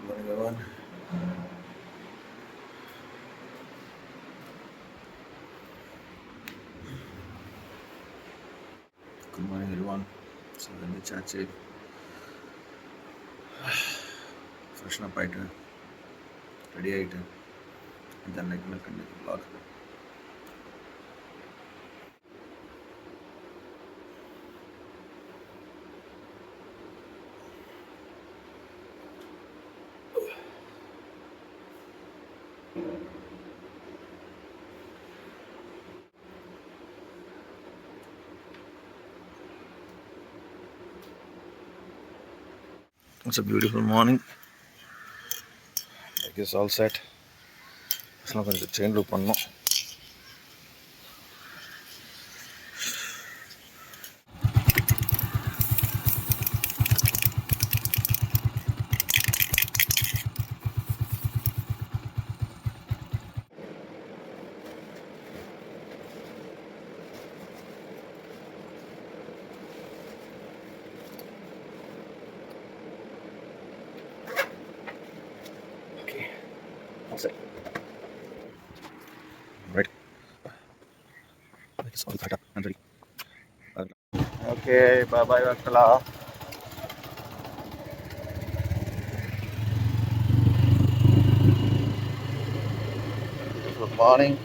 Good morning, everyone. Good morning, everyone. So, எழுந்திரிச்சாச்சு, ஃப்ரெஷ்ஷன் அப் ஆகிட்டு ready ஆகிட்டு இந்த அன்னைக்கு மேல் கண்டிப்பாக vlog. It's a beautiful morning. I guess all set. Now கொஞ்சம் செயின் லூப் பண்ணோம். Okay, all set. Right. It's all packed up and ready. Okay, bye-bye, Vaktala. Good morning.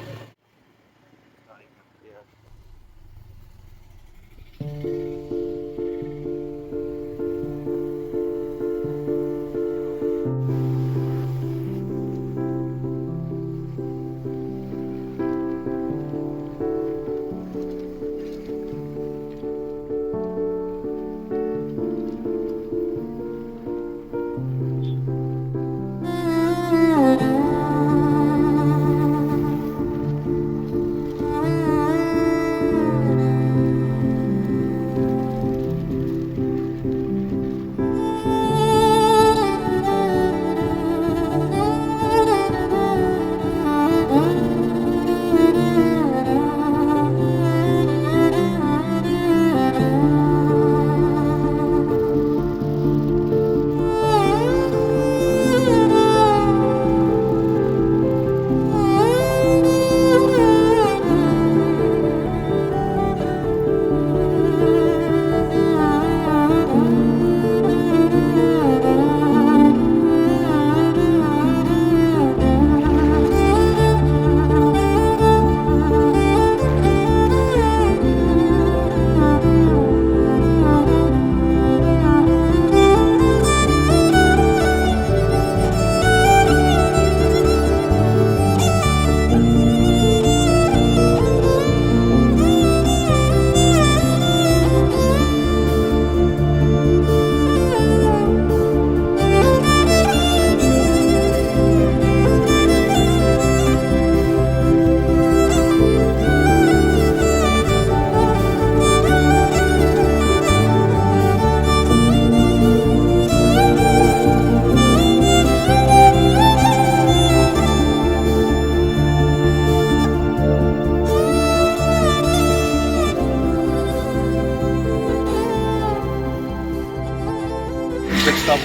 Stop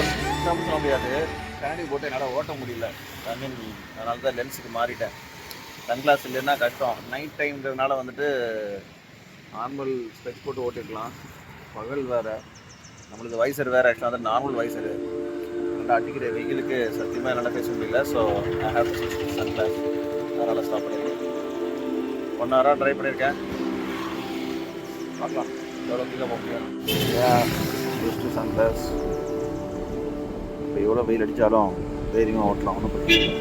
சொல்ல முடியாது. கண்ணாடி போட்டு என்னால் ஓட்ட முடியல. ஐ மீன் அதனால தான் லென்ஸுக்கு மாறிட்டேன். சன்கிளாஸ் இல்லைன்னா கஷ்டம். நைட் டைம்ன்றதுனால வந்துட்டு நார்மல் ஸ்பெக்ஸ் போட்டு ஓட்டிருக்கலாம். பகல் வேறு, நம்மளுக்கு வைசர் வேறு. ஆக்சுவலாக வந்து நார்மல் வைசரு நல்லா அடிக்கிற வெயிலுக்கு சத்தியமாக என்னால் பேச முடியல. So I have to sunglass. அதனால் ஸ்டாப் பண்ணியிருக்கேன். 1 ஹவராக ட்ரை பண்ணியிருக்கேன். பார்க்கலாம் எவ்வளோ கீழே போக முடியும். Just sunglass. இப்போ எவ்வளோ வெயில் அடித்தாலும் தைரியமாக ஓட்டலாம், ஒன்றும் பிரச்சனை இல்லை.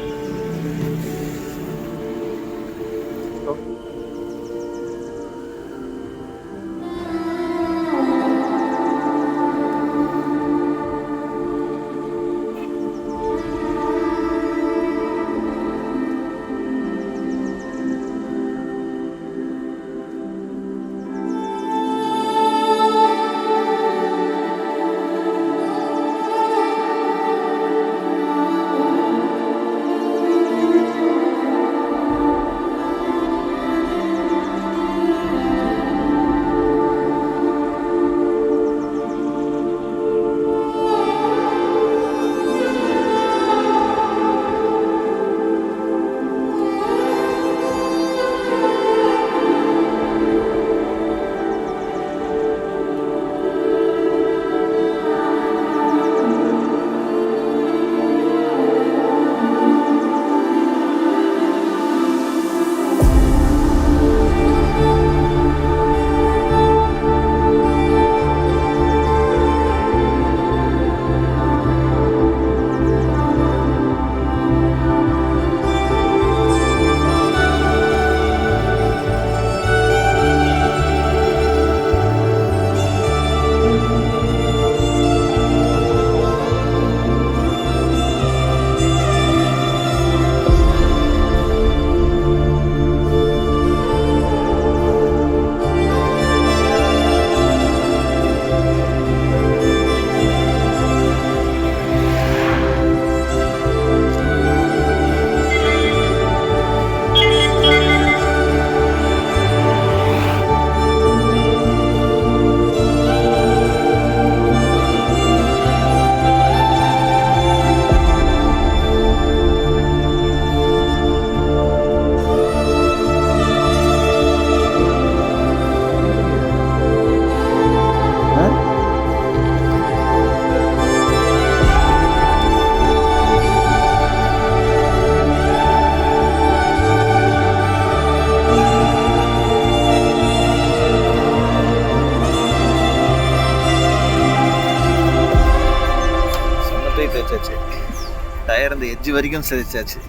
வரைக்கும் தேய்ச்சாச்சு, டயர் அந்த எட்ஜ் வரைக்கும் தேய்ச்சாச்சு,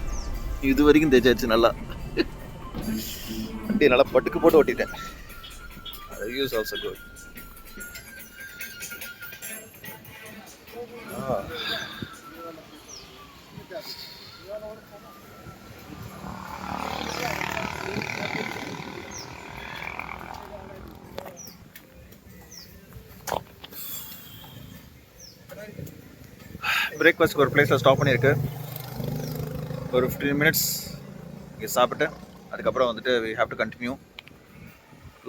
இது வரைக்கும் தேய்ச்சாச்சு. நல்லா வண்டி நல்லா பட்டுக்கு போட்டு ஓட்டிட்டேன். Use also good. பிரேக்ஃபாஸ்ட்க்கு ஒரு பிளேஸில் ஸ்டாப் பண்ணியிருக்கு. ஒரு 15 மினிட்ஸ் இங்கே சாப்பிட்டு அதுக்கப்புறம் வந்துட்டு we have to continue.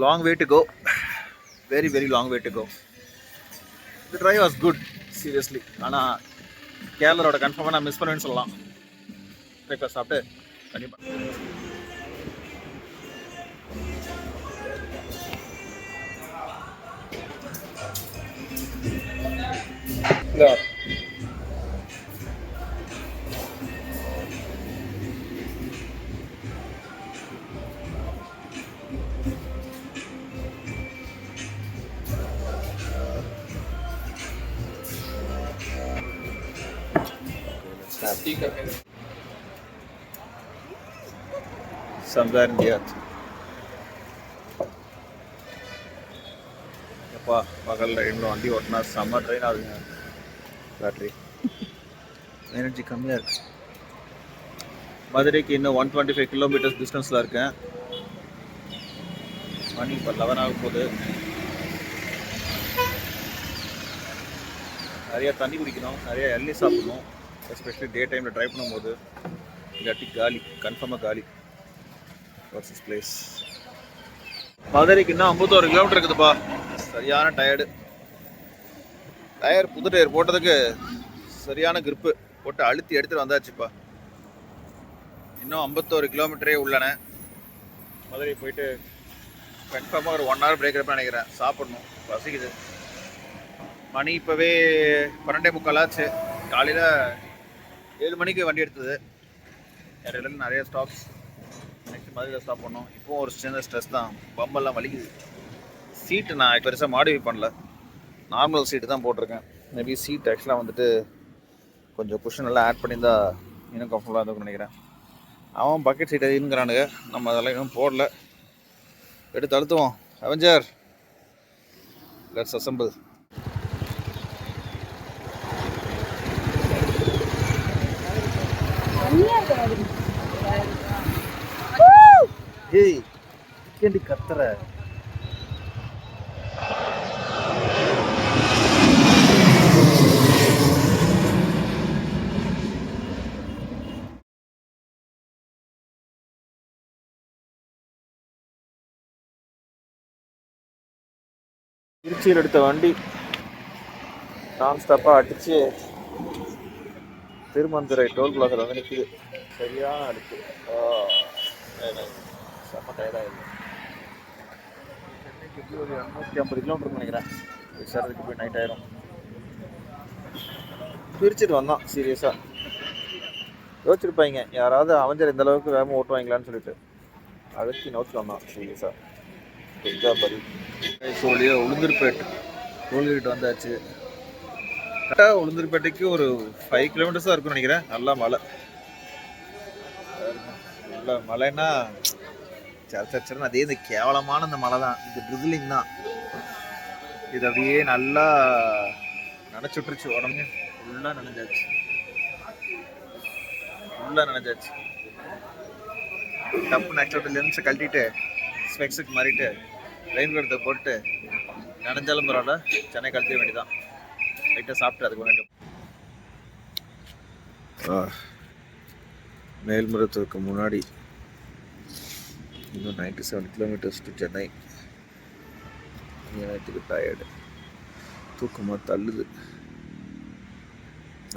Long way to go, very very long way to go. The drive was good seriously. ஆனால் கேரளரோட கன்ஃபார்மாக நான் மிஸ் பண்ணுவேன்னு சொல்லலாம். பிரேக்ஃபாஸ்ட் சாப்பிட்டு கண்டிப்பாக somewhere in the earth. எப்பா பகல் டைமில் வண்டி ஓட்டினா செம்ம ட்ரெயின் ஆகுதுங்க. பேட்ரி எனர்ஜி கம்மியாக இருக்குது. மதுரைக்கு இன்னும் 125 கிலோமீட்டர்ஸ் டிஸ்டன்ஸில் இருக்கேன். மணி இப்போ 11 ஆக போகுது. நிறையா தண்ணி குடிக்கணும், நிறையா எண்ணெய் சாப்பிடணும், எஸ்பெஷலி டே டைமில் ட்ரைவ் பண்ணும்போது. இல்லாட்டி காலி, கன்ஃபார்மாக காலி. Watts this place? மதுரைக்கு இன்னும் 51 கிலோமீட்டர் இருக்குதுப்பா. சரியான டயர்டு. டயர் புது டயர் போட்டதுக்கு சரியான கிரிப்பு போட்டு அழுத்தி எடுத்துகிட்டு வந்தாச்சுப்பா. இன்னும் 51 கிலோமீட்டரே உள்ளன. மதுரை போயிட்டு கன்ஃபார்மாக ஒரு 1 ஹவர் பிரேக் எடுப்பேன் நினைக்கிறேன். சாப்பிடணும், பசிக்குது. மணி இப்போவே 12:45 ஆச்சு. காலையில் 7 மணிக்கு வண்டி எடுத்தது. இடையில நிறைய ஸ்டாப்ஸ். நெக்ஸ்ட் மதுரையில் ஸ்டாப் பண்ணோம். இப்போவும் ஒரு சின்ன ஸ்ட்ரெஸ் தான், பம்பெல்லாம் வலிக்குது. சீட்டு நான் பெருசாக மாடிஃபை பண்ணல, நார்மல் சீட்டு தான் போட்டிருக்கேன். மேபி சீட் ஆக்சுவலாக வந்துட்டு கொஞ்சம் குஷன் எல்லாம் ஆட் பண்ணியிருந்தா இன்னும் கம்ஃபர்டபுளாக இருக்கும்னு நினைக்கிறேன். அவன் பக்கெட் சீட் எதுங்கிறானுங்க, நம்ம அதெல்லாம் இன்னும் போடல. எடுத்து அழுத்துவோம். Avenger, let's assemble. ஏய் கேண்டி கத்துற. திருச்சியில் எடுத்த வண்டி நான் ஸ்டாப்பாக அடித்து திருமந்துரை டோல் பிளாஸில் வந்து நிற்கிது. சரியான அடுத்து செம்ம டயர்டாக இல்லை. சென்னைக்கு ஒரு 250 கிலோமீட்டர் நினைக்கிறேன். சேர்றதுக்கு போய் நைட் ஆயிரும். பிரிச்சுட்டு வந்தான். சீரியஸாக யோசிச்சிருப்பாங்க யாராவது அவஞ்சர் இந்த அளவுக்கு வேகமாக ஓட்டுவாங்களான்னு சொல்லிட்டு. அழுத்தி நோக்கி வந்தான் சீரியஸாக. பரி சொல்லியோ உளுந்தூர்பேட்டை டோல்கேட் வந்தாச்சு. கரெக்டாக உளுந்தூர்பேட்டைக்கு ஒரு 5 கிலோமீட்டர்ஸ் தான் இருக்குன்னு நினைக்கிறேன். நல்லா மழை, நல்ல மழைன்னா சரச்சரன்னு அதே இந்த கேவலமான இந்த மழை தான், இந்த ட்ரிசிலிங் தான். இது அப்படியே நல்லா நினச்சுட்ருச்சு. உடம்பு ஃபுல்லாக நனைஞ்சாச்சு, ஃபுல்லாக நனைஞ்சாச்சு. டப்பு நெக்ஸ்ட் லென்ஸை கழட்டிட்டு ஸ்பெக்ஸுக்கு மாறிட்டு ரெயின் கோட்டை போட்டு நனைஞ்சாலும் பரவாயில்ல, சென்னை கழட்டிட வேண்டியதான். லைட்டாக சாப்பிட்டு அதுக்கு வேண்டும். மேல்மருவத்தூருக்கு முன்னாடி இன்னும் 97 கிலோமீட்டர்ஸ் டு சென்னை. எனக்கு டயர்டு, தூக்கமாக தள்ளுது.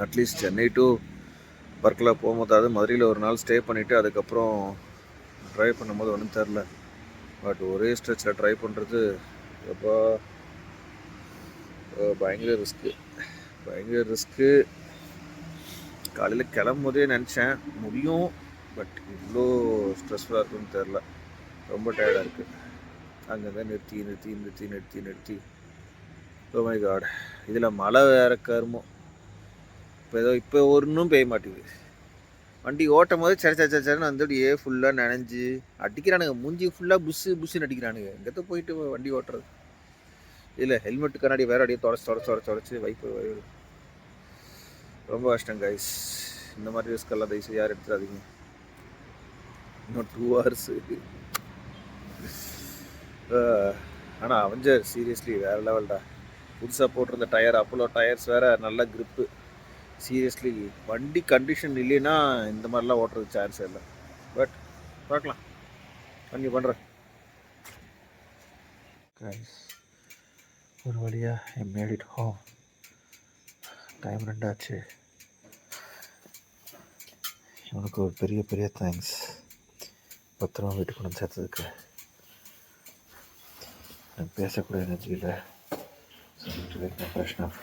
அட்லீஸ்ட் சென்னை டு பர்க்லா போகும்போதாவது மதுரையில் ஒரு நாள் ஸ்டே பண்ணிவிட்டு அதுக்கப்புறம் ட்ரைவ் பண்ணும்போது ஒன்றும் தெரில. பட் ஒரே ஸ்ட்ரெச்சில் ட்ரைவ் பண்ணுறது எப்போ பயங்கர ரிஸ்க்கு. காலையில் கிளம்பும் போதே நினச்சேன் முடியும், பட் இவ்வளோ ஸ்ட்ரெஸ்ஃபுல்லாக இருக்குன்னு தெரில. ரொம்ப டயர்டாக இருக்குது. அங்கங்கே நிறுத்தி ஓ மை காட். இதில் மழை வேறு கருமோ. இப்போ ஒன்றும் பெய்ய மாட்டேங்குது. வண்டி ஓட்டும் போது சரன்னு வந்துட்டு ஃபுல்லாக நனைஞ்சு அடிக்கிறானுங்க. மூஞ்சி ஃபுல்லாக புஷ்ஷுன்னு அடிக்கிறானுங்க. எங்கத்த போயிட்டு வண்டி ஓட்டுறது. இல்லை ஹெல்மெட்டு கண்ணாடி வேறு அப்படியே தொடச்சி வைப்பு ரொம்ப கஷ்டம் கைஸ். இந்த மாதிரி ரிஸ்கெல்லாம் தயவுசெய்து யார் எடுத்துடாதீங்க. இன்னும் 2 hours. ஆனால் அவெஞ்சர் சீரியஸ்லி வேறு லெவல்டா. புதுசாக போட்டிருந்த டயர் அப்போலோ டயர்ஸ் வேறு நல்ல க்ரிப்பு. சீரியஸ்லி வண்டி கண்டிஷன் இல்லைன்னா இந்த மாதிரிலாம் ஓட்டுறது சான்ஸ் இல்லை. பட் பார்க்கலாம், பண்ணி பண்ணுறேன் கைஸ். ஒரு வழியாக I made it home. Time 2 ஆச்சு. இவனுக்கு ஒரு பெரிய தேங்க்ஸ், பத்திரமா வீட்டுக்கு கொண்டு சேர்த்ததுக்கு. எனக்கு பேசக்கூடிய எனர்ஜியில் பேஷன் ஆஃப்